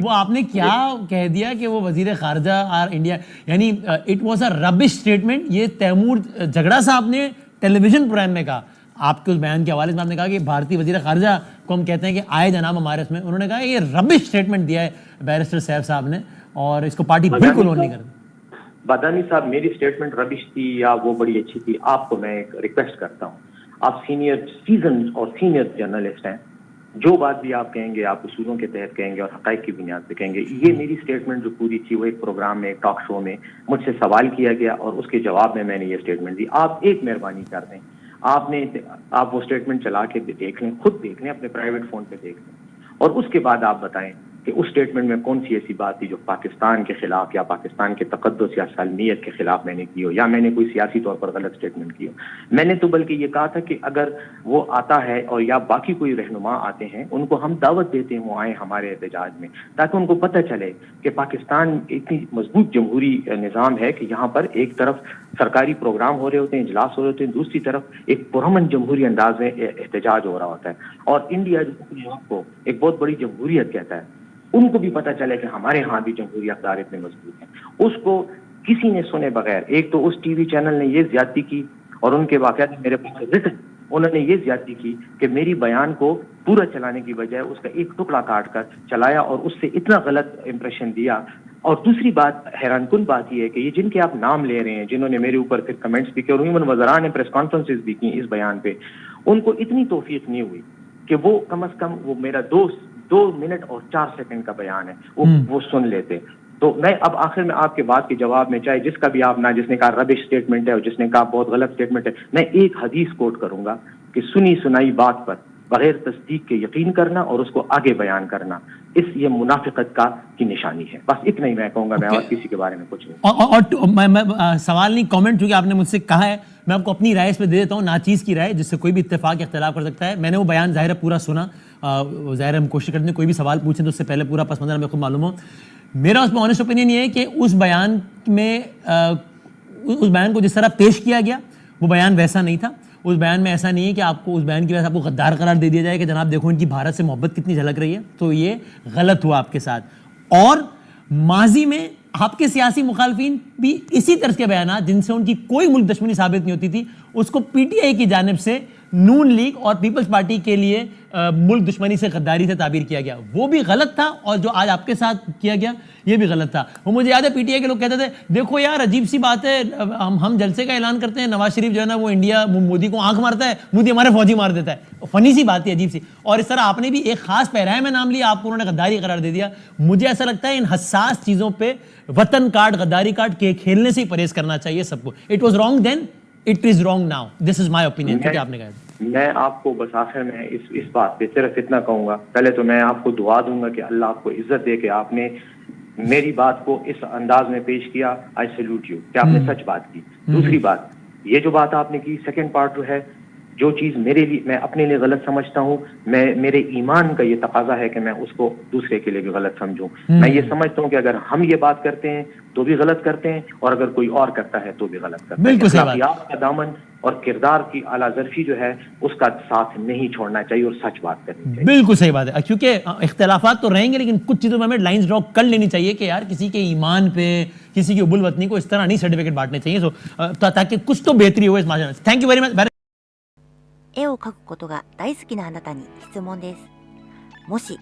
وہ آپ نے کیا کہہ دیا کہ وہ وزیر خارجہ آر انڈیا, یعنی اٹ واز اے ربش اسٹیٹمنٹ. یہ تیمور جھگڑا صاحب نے ٹیلی ویژن پروگرام میں کہا, آپ کے اس بیان کے حوالے سے آپ نے کہا کہ بھارتی وزیر خارجہ کو ہم کہتے ہیں کہ آئے جناب ہمارے اس میں, انہوں نے کہا یہ ربش اسٹیٹمنٹ دیا ہے بیرسٹر سیف صاحب نے, اور اس کو پارٹی بالکل نہیں کرتی. بادانی صاحب, میری اسٹیٹمنٹ ربش تھی یا وہ بڑی اچھی تھی, آپ کو میں ایک ریکویسٹ کرتا ہوں, آپ سیزن اور سینئر جرنلسٹ ہیں, جو بات بھی آپ کہیں گے آپ اصولوں کے تحت کہیں گے اور حقائق کی بنیاد پہ کہیں گے. یہ میری اسٹیٹمنٹ جو پوری تھی وہ ایک پروگرام میں, ایک ٹاک شو میں مجھ سے سوال کیا گیا اور اس کے جواب میں نے یہ اسٹیٹمنٹ دی. آپ ایک مہربانی کر دیں, آپ وہ اسٹیٹمنٹ چلا کے دیکھ لیں, خود دیکھ لیں, اپنے پرائیویٹ فون پہ دیکھ لیں, اور اس کے بعد آپ بتائیں کہ اس اسٹیٹمنٹ میں کون سی ایسی بات تھی جو پاکستان کے خلاف یا پاکستان کے تقدس یا سالمیت کے خلاف میں نے کی ہو, یا میں نے کوئی سیاسی طور پر غلط اسٹیٹمنٹ کی ہو. میں نے تو بلکہ یہ کہا تھا کہ اگر وہ آتا ہے اور یا باقی کوئی رہنما آتے ہیں, ان کو ہم دعوت دیتے ہیں وہ آئیں ہمارے احتجاج میں, تاکہ ان کو پتہ چلے کہ پاکستان اتنی مضبوط جمہوری نظام ہے کہ یہاں پر ایک طرف سرکاری پروگرام ہو رہے ہوتے ہیں, اجلاس ہو رہے ہوتے ہیں, دوسری طرف ایک پرامن جمہوری انداز میں احتجاج ہو رہا ہوتا ہے. اور انڈیا جو اپنے آپ کو ایک بہت بڑی جمہوریت کہتا ہے, ان کو بھی پتہ چلے کہ ہمارے ہاں بھی جمہوری اقدار اتنے مضبوط ہیں. اس کو کسی نے سنے بغیر, ایک تو اس ٹی وی چینل نے یہ زیادتی کی, اور ان کے واقعات میرے پاس ذکر, انہوں نے یہ زیادتی کی کہ میری بیان کو پورا چلانے کی بجائے اس کا ایک ٹکڑا کاٹ کر چلایا, اور اس سے اتنا غلط امپریشن دیا. اور دوسری بات, حیران کن بات یہ ہے کہ یہ جن کے آپ نام لے رہے ہیں, جنہوں نے میرے اوپر پھر کمنٹس بھی کیے اور ایون وزراء نے پریس کانفرنسز بھی کی اس بیان پہ, ان کو اتنی توفیق نہیں ہوئی کہ وہ کم از کم وہ میرا 2 منٹ اور 4 سیکنڈ کا بیان ہے وہ سن لیتے. تو میں اب آخر میں آپ کے بات کے جواب میں, چاہے جس کا بھی آپ جس نے کہا ربش اسٹیٹمنٹ ہے اور جس نے کہا بہت غلط اسٹیٹمنٹ ہے, میں ایک حدیث کوٹ کروں گا کہ سنی سنائی بات پر بغیر تصدیق کے یقین کرنا اور اس کو آگے بیان کرنا یہ منافقت کی نشانی ہے. بس اتنا ہی میں کہوں گا, میں اور کسی کے بارے میں کچھ نہیں. اور سوال نہیں, کامنٹ چونکہ آپ نے مجھ سے کہا ہے, میں آپ کو اپنی رائے اس پہ دے دیتا ہوں, ناچیز کی رائے جس سے کوئی بھی اتفاق اختلاف کر سکتا ہے. میں نے وہ بیان ظاہر ہے پورا سنا, ظاہر ہم کوشش کرتے ہیں کوئی بھی سوال پوچھیں تو اس سے پہلے پورا پس منظر ہمیں خود معلوم ہو. میرا اس میں آنیسٹ اوپینین یہ ہے کہ اس بیان کو جس طرح پیش کیا گیا وہ بیان ویسا نہیں تھا. اس بیان میں ایسا نہیں ہے کہ آپ کو اس بیان کی وجہ سے آپ کو غدار قرار دے دیا جائے کہ جناب دیکھو ان کی بھارت سے محبت کتنی جھلک رہی ہے. تو یہ غلط ہوا آپ کے ساتھ. اور ماضی میں آپ کے سیاسی مخالفین بھی اسی طرح کے بیانات جن سے ان کی کوئی ملک دشمنی ثابت نہیں ہوتی تھی, اس کو پی ٹی آئی کی جانب سے نون لیگ اور پیپلز پارٹی کے لیے ملک دشمنی سے غداری سے تعبیر کیا گیا. وہ بھی غلط تھا, اور جو آج آپ کے ساتھ کیا گیا یہ بھی غلط تھا. وہ مجھے یاد ہے پی ٹی آئی کے لوگ کہتے تھے دیکھو یار عجیب سی بات ہے, ہم جلسے کا اعلان کرتے ہیں, نواز شریف جو ہے نا وہ انڈیا مودی کو آنکھ مارتا ہے, مودی ہمارے فوجی مار دیتا ہے. فنی سی بات ہے, عجیب سی. اور اس طرح آپ نے بھی ایک خاص پیرائے میں نام لیا, آپ کو انہوں نے غداری قرار دے دیا. مجھے ایسا لگتا ہے ان حساس چیزوں پہ وطن کارڈ غداری کارڈ کے کھیلنے سے ہی پرہیز کرنا چاہیے سب کو. It was wrong then, it is wrong now. This is my opinion. کیا آپ نے کہا؟ میں آپ کو بس آخر میں اس بات پہ صرف اتنا کہوں گا, پہلے تو میں آپ کو دعا دوں گا کہ اللہ آپ کو عزت دے کہ آپ نے میری بات کو اس انداز میں پیش کیا. آئی سیلوٹ یو کہ آپ نے سچ بات کی. دوسری بات, یہ جو بات آپ نے کی, سیکنڈ پارٹ جو ہے, جو چیز میرے لیے میں اپنے لیے غلط سمجھتا ہوں, میرے ایمان کا یہ تقاضا ہے کہ میں اس کو دوسرے کے لیے بھی غلط سمجھوں. میں یہ سمجھتا ہوں کہ اگر ہم یہ بات کرتے ہیں تو بھی غلط کرتے ہیں, اور اگر کوئی اور کرتا ہے تو بھی غلط کرتا ہے. اخلاقیات کا دامن اور کردار کی اعلیٰ ظرفی جو ہے اس کا ساتھ نہیں چھوڑنا چاہیے, اور سچ بات کرنی چاہیے. بالکل صحیح بات ہے, کیونکہ اختلافات تو رہیں گے لیکن کچھ چیزوں میں ہمیں لائنز ڈرا کر لینی چاہیے کہ یار کسی کے ایمان پہ, کسی کی ابل وطنی کو اس طرح نہیں سرٹیفکیٹ بانٹنے چاہیے, تاکہ کچھ تو بہتری ہو اس معاشرے میں. Thank you very much. 絵を描くことが大好きなあなたに質問です。もし